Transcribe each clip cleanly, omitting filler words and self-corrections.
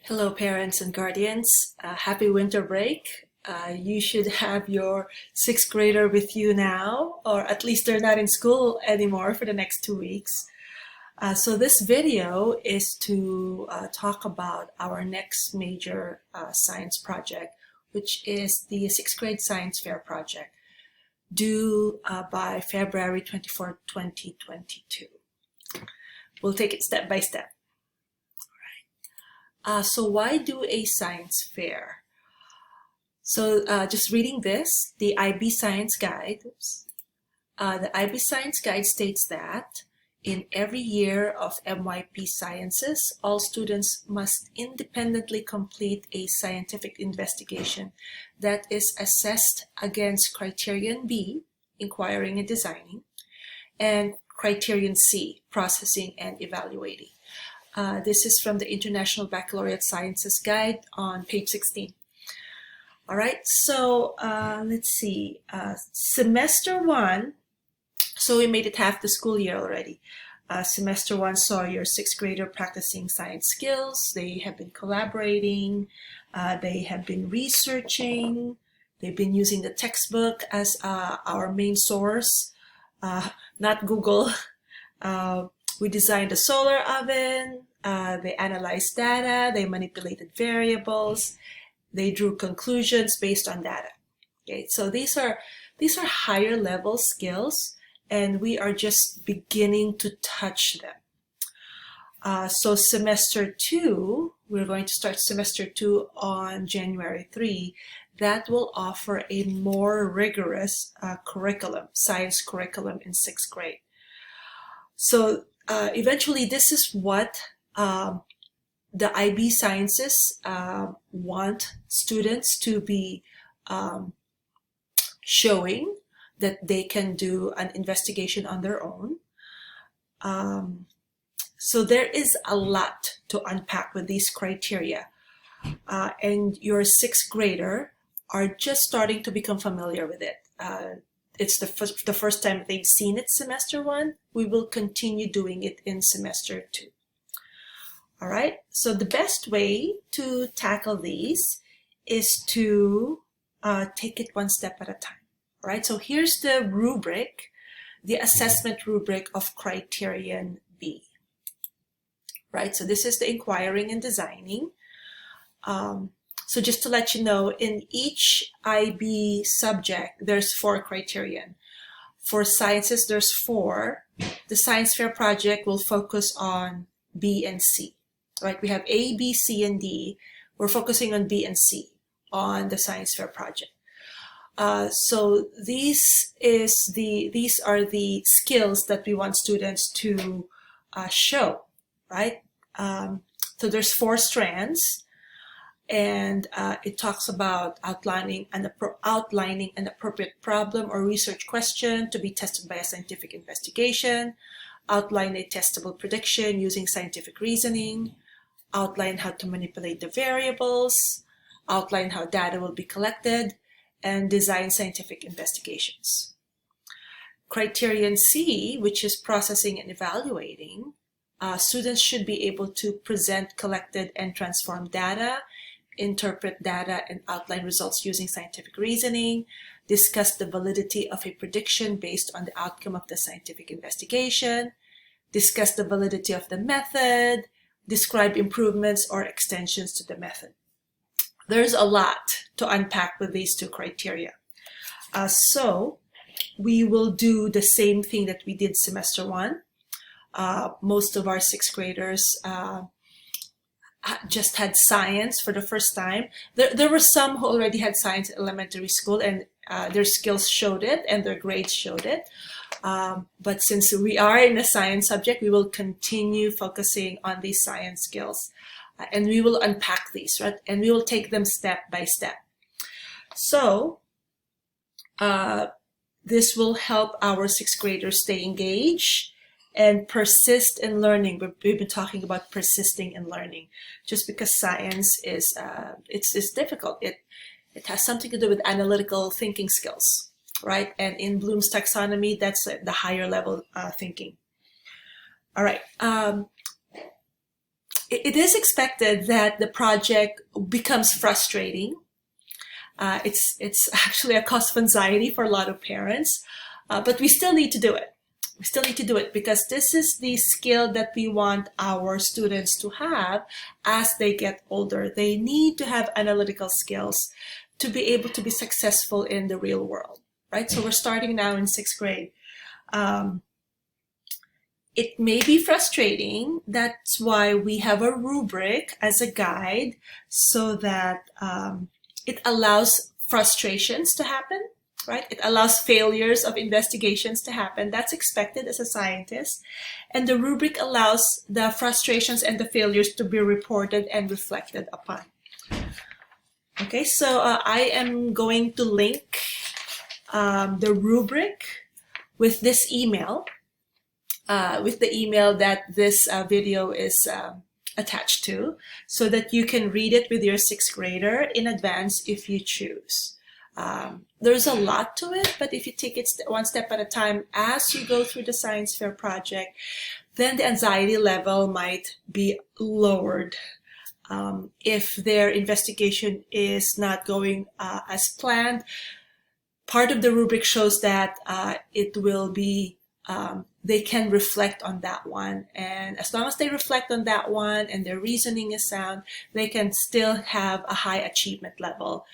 Hello, parents and guardians. Happy winter break. You should have your sixth grader with you now, or at least they're not in school anymore for the next 2 weeks. So this video is to talk about our next major science project, which is the sixth grade science fair project, due by February 24, 2022. We'll take it step by step. So why do a science fair? So just reading this, the IB Science Guide, the IB Science Guide states that in every year of MYP Sciences, all students must independently complete a scientific investigation that is assessed against Criterion B, Inquiring and Designing, and Criterion C, Processing and Evaluating. This is from the International Baccalaureate Sciences Guide on page 16. All right, so let's see. Semester 1, so we made it half the school year already. Semester 1 saw your sixth grader practicing science skills. They have been collaborating. They have been researching. They've been using the textbook as our main source, not Google. We designed a solar oven, they analyzed data, they manipulated variables, they drew conclusions based on data. Okay, so these are higher level skills, and we are just beginning to touch them. So semester 2, we're going to start semester 2 on January 3. That will offer a more rigorous curriculum, science curriculum in sixth grade. So eventually, this is what the IB Sciences want students to be showing that they can do an investigation on their own. So there is a lot to unpack with these criteria. And your sixth grader are just starting to become familiar with it. It's the first time they've seen it semester 1. We will continue doing it in semester 2. All right, so the best way to tackle these is to take it one step at a time. All right, so here's the rubric, the assessment rubric of Criterion B. Right, so this is the inquiring and designing. So just to let you know, in each IB subject, there's 4 criterion. For sciences, there's 4. The science fair project will focus on B and C. Right? We have A, B, C, and D. We're focusing on B and C on the science fair project. So these are the skills that we want students to show, right? So there's 4 strands. And it talks about outlining an appropriate problem or research question to be tested by a scientific investigation, outline a testable prediction using scientific reasoning, outline how to manipulate the variables, outline how data will be collected, and design scientific investigations. Criterion C, which is processing and evaluating, students should be able to present collected and transformed data, interpret data and outline results using scientific reasoning, discuss the validity of a prediction based on the outcome of the scientific investigation, discuss the validity of the method, describe improvements or extensions to the method. There's a lot to unpack with these 2 criteria. So we will do the same thing that we did semester 1. Most of our sixth graders just had science for the first time. There were some who already had science in elementary school, and their skills showed it and their grades showed it. But since we are in a science subject, we will continue focusing on these science skills. And we will unpack these, right? And we will take them step by step. So this will help our sixth graders stay engaged and persist in learning. We've been talking about persisting in learning, just because science is it's difficult. It has something to do with analytical thinking skills, right? And in Bloom's taxonomy, that's the higher level thinking. All right. it is expected that the project becomes frustrating. It's actually a cause of anxiety for a lot of parents, but we still need to do it. We still need to do it because this is the skill that we want our students to have as they get older. They need to have analytical skills to be able to be successful in the real world, right? So we're starting now in 6th grade. It may be frustrating. That's why we have a rubric as a guide so that it allows frustrations to happen, right? It allows failures of investigations to happen. That's expected as a scientist. And the rubric allows the frustrations and the failures to be reported and reflected upon. Okay, so I am going to link the rubric with this email, with the email that this video is attached to, so that you can read it with your 6th grader in advance if you choose. There's a lot to it, but if you take it one step at a time as you go through the science fair project, then the anxiety level might be lowered. If their investigation is not going as planned, part of the rubric shows that it will be, they can reflect on that one. And as long as they reflect on that one and their reasoning is sound, they can still have a high achievement level.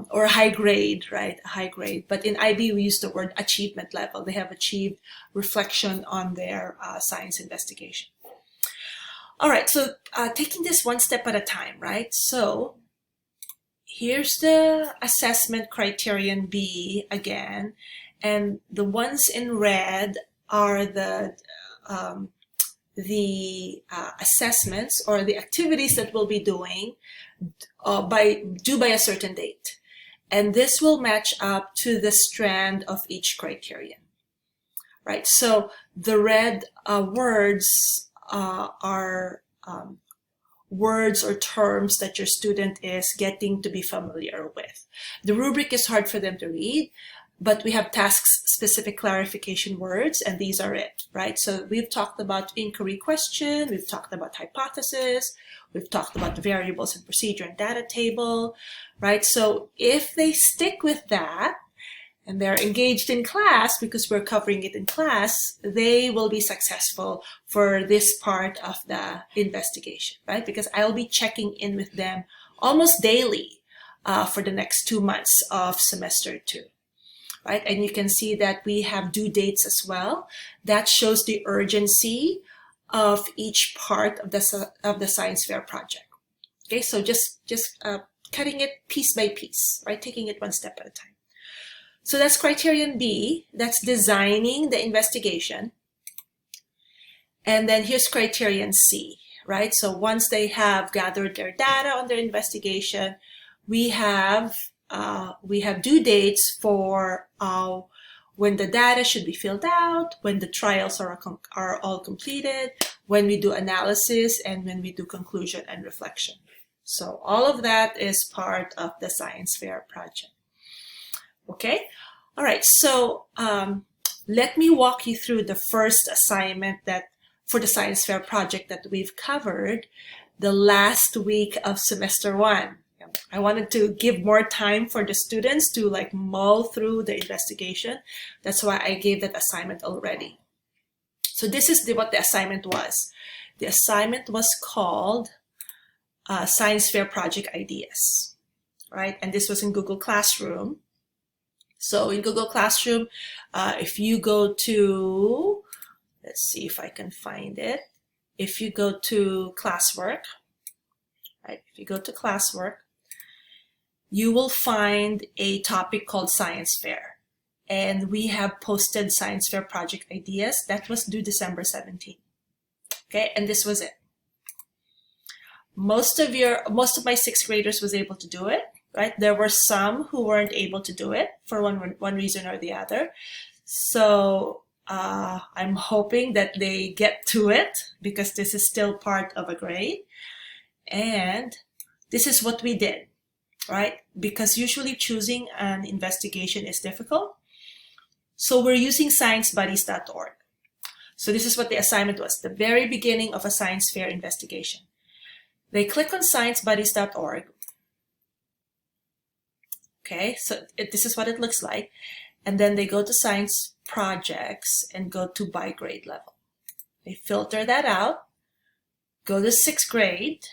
Or a high grade, right? A high grade. But in IB, we use the word achievement level. They have achieved reflection on their science investigation. All right, so taking this one step at a time, right? So here's the assessment criterion B again. And the ones in red are the assessments or the activities that we'll be doing due by a certain date. And this will match up to the strand of each criterion, right? So the red words are words or terms that your student is getting to be familiar with. The rubric is hard for them to read, but we have task-specific clarification words, and these are it, right? So we've talked about inquiry question, we've talked about hypothesis, we've talked about variables and procedure and data table, right? So if they stick with that, and they're engaged in class because we're covering it in class, they will be successful for this part of the investigation, right? Because I'll be checking in with them almost daily for the next 2 months of semester 2. Right? And you can see that we have due dates as well. That shows the urgency of each part of the science fair project. Okay, so just cutting it piece by piece, right? Taking it one step at a time. So that's criterion B. That's designing the investigation. And then here's criterion C, right? So once they have gathered their data on their investigation, we have due dates for when the data should be filled out, when the trials are all completed, when we do analysis, and when we do conclusion and reflection. So all of that is part of the science fair project. Okay, all right, so let me walk you through the first assignment for the science fair project that we've covered the last week of semester 1. I wanted to give more time for the students to mull through the investigation. That's why I gave that assignment already. So this is what the assignment was. The assignment was called Science Fair Project Ideas, right? And this was in Google Classroom. So in Google Classroom, if you go to, let's see if I can find it. If you go to classwork, right? If you go to classwork, you will find a topic called Science Fair. And we have posted Science Fair project ideas. That was due December 17th. Okay, and this was it. Most of my 6th graders was able to do it, right? There were some who weren't able to do it for one reason or the other. So I'm hoping that they get to it because this is still part of a grade. And this is what we did. Right? Because usually choosing an investigation is difficult. So we're using sciencebuddies.org. So this is what the assignment was, the very beginning of a science fair investigation. They click on sciencebuddies.org. Okay, so this is what it looks like. And then they go to science projects and go to by grade level. They filter that out, go to 6th grade,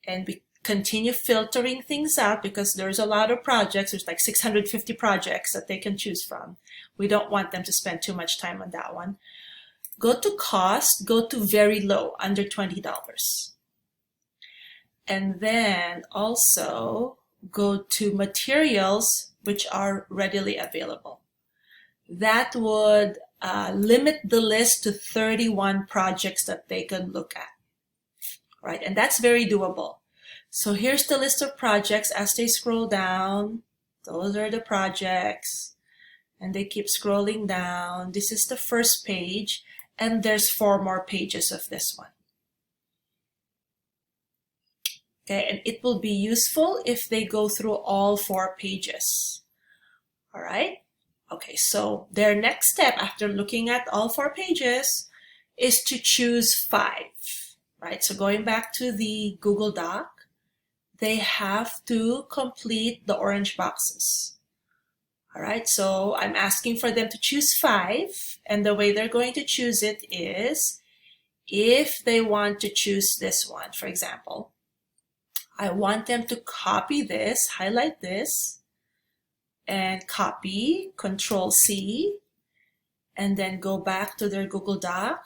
and we continue filtering things out because there's a lot of projects. There's like 650 projects that they can choose from. We don't want them to spend too much time on that one. Go to cost, go to very low, under $20. And then also go to materials which are readily available. That would limit the list to 31 projects that they can look at, right? And that's very doable. So here's the list of projects. As they scroll down, those are the projects, and they keep scrolling down. This is the first page, and there's 4 more pages of this one. Okay, and it will be useful if they go through all 4 pages. All right. Okay, so their next step after looking at all 4 pages is to choose 5, right? So going back to the Google Doc, they have to complete the orange boxes. All right, so I'm asking for them to choose 5, and the way they're going to choose it is if they want to choose this one, for example, I want them to copy this, highlight this, and copy, Control-C, and then go back to their Google Doc,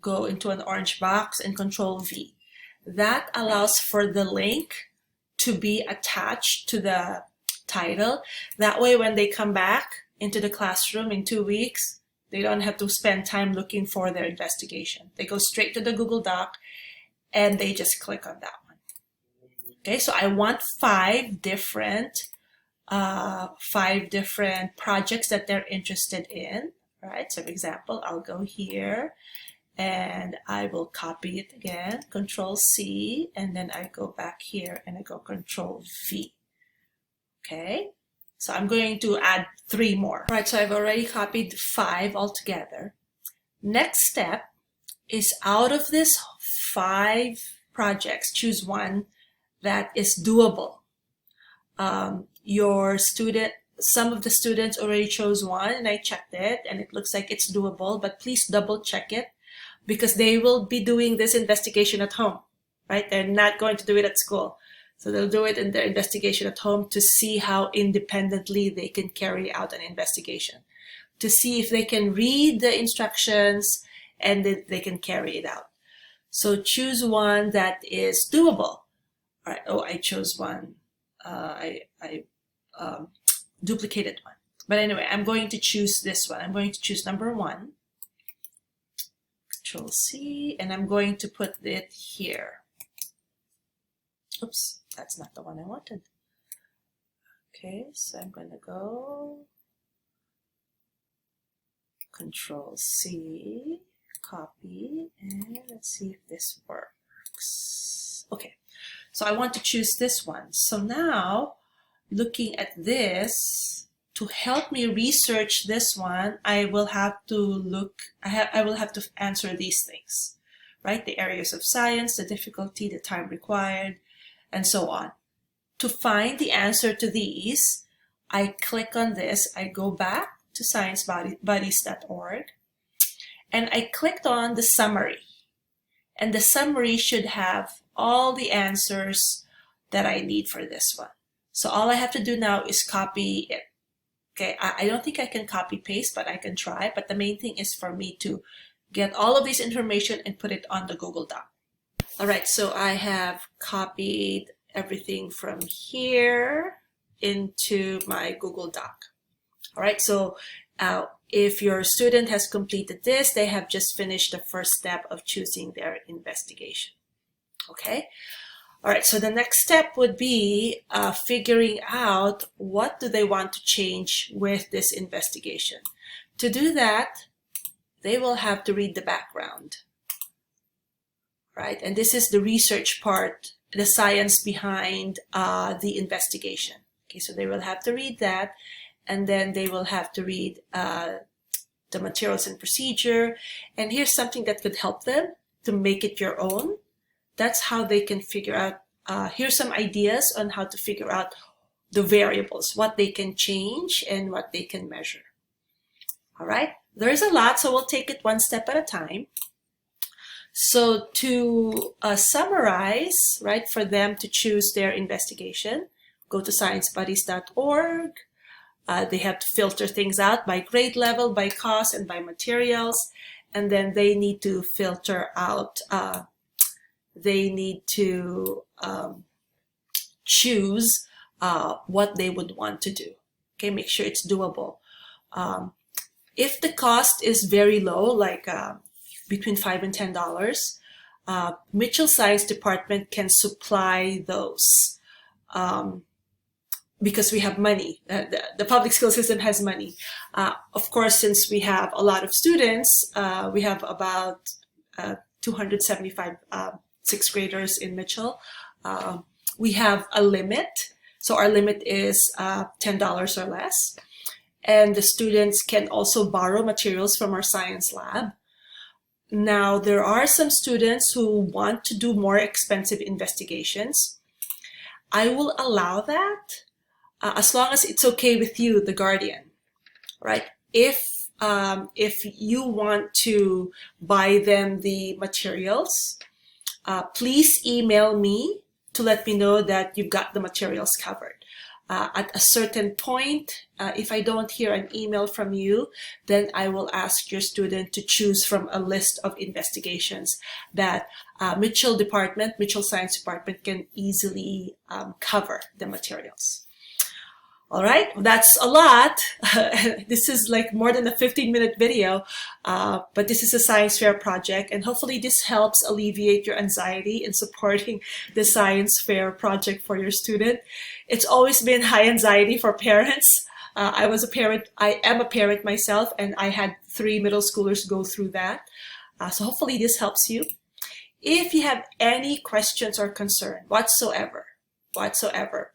go into an orange box, and Control-V. That allows for the link to be attached to the title. That way, when they come back into the classroom in 2 weeks, they don't have to spend time looking for their investigation. They go straight to the Google Doc, and they just click on that one. Okay, so I want 5 different projects that they're interested in, right? So for example, I'll go here and I will copy it again, Control-C, and then I go back here and I go Control-V. Okay, so I'm going to add 3 more. All right, so I've already copied 5 altogether. Next step is out of this 5 projects, choose one that is doable. Some of the students already chose one, and I checked it, and it looks like it's doable, but please double check it because they will be doing this investigation at home, right? They're not going to do it at school. So they'll do it in their investigation at home to see how independently they can carry out an investigation, to see if they can read the instructions and that they can carry it out. So choose one that is doable. All right. Oh, I chose one. I duplicated one. But anyway, I'm going to choose this one. I'm going to choose number 1. Control-C, and I'm going to put it here. Oops, that's not the one I wanted. Okay, so I'm going to go Control-C, copy, and let's see if this works. Okay, so I want to choose this one. So now, looking at this, to help me research this one, I will have to answer these things, right? The areas of science, the difficulty, the time required, and so on. To find the answer to these, I click on this, I go back to sciencebuddies.org, and I clicked on the summary. And the summary should have all the answers that I need for this one. So all I have to do now is copy it. Okay, I don't think I can copy paste, but I can try. But the main thing is for me to get all of this information and put it on the Google Doc. All right, so I have copied everything from here into my Google Doc. All right, so if your student has completed this, they have just finished the first step of choosing their investigation. Okay. All right, so the next step would be figuring out what do they want to change with this investigation. To do that, they will have to read the background, right? And this is the research part, the science behind the investigation. Okay, so they will have to read that, and then they will have to read the materials and procedure, and here's something that could help them to make it your own. That's how they can figure out, here's some ideas on how to figure out the variables, what they can change and what they can measure. All right, there's a lot, so we'll take it one step at a time. So to summarize, right, for them to choose their investigation, go to sciencebuddies.org. They have to filter things out by grade level, by cost, and by materials. And then they need to filter out, they need to choose what they would want to do. Okay, make sure it's doable. If the cost is very low, like between $5 and $10, Mitchell Science Department can supply those because we have money. The public school system has money. Of course, since we have a lot of students, we have about 275 sixth graders in Mitchell. We have a limit. So our limit is $10 or less. And the students can also borrow materials from our science lab. Now, there are some students who want to do more expensive investigations. I will allow that as long as it's okay with you, the guardian, right? If you want to buy them the materials, please email me to let me know that you've got the materials covered. At a certain point, if I don't hear an email from you, then I will ask your student to choose from a list of investigations that Mitchell Science Department can easily cover the materials. All right, that's a lot. This is like more than a 15-minute video, but this is a science fair project, and hopefully this helps alleviate your anxiety in supporting the science fair project for your student. It's always been high anxiety for parents. I am a parent myself, and I had 3 middle schoolers go through that. So hopefully this helps you. If you have any questions or concern whatsoever,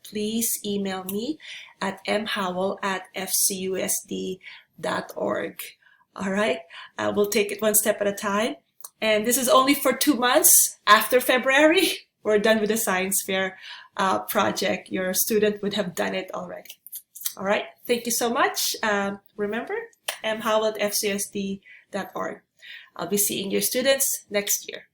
please email me at mhowell@fcusd.org. All right, we'll take it one step at a time. And this is only for 2 months. After February, we're done with the science fair project. Your student would have done it already. All right, thank you so much. Remember, mhowell@fcusd.org. I'll be seeing your students next year.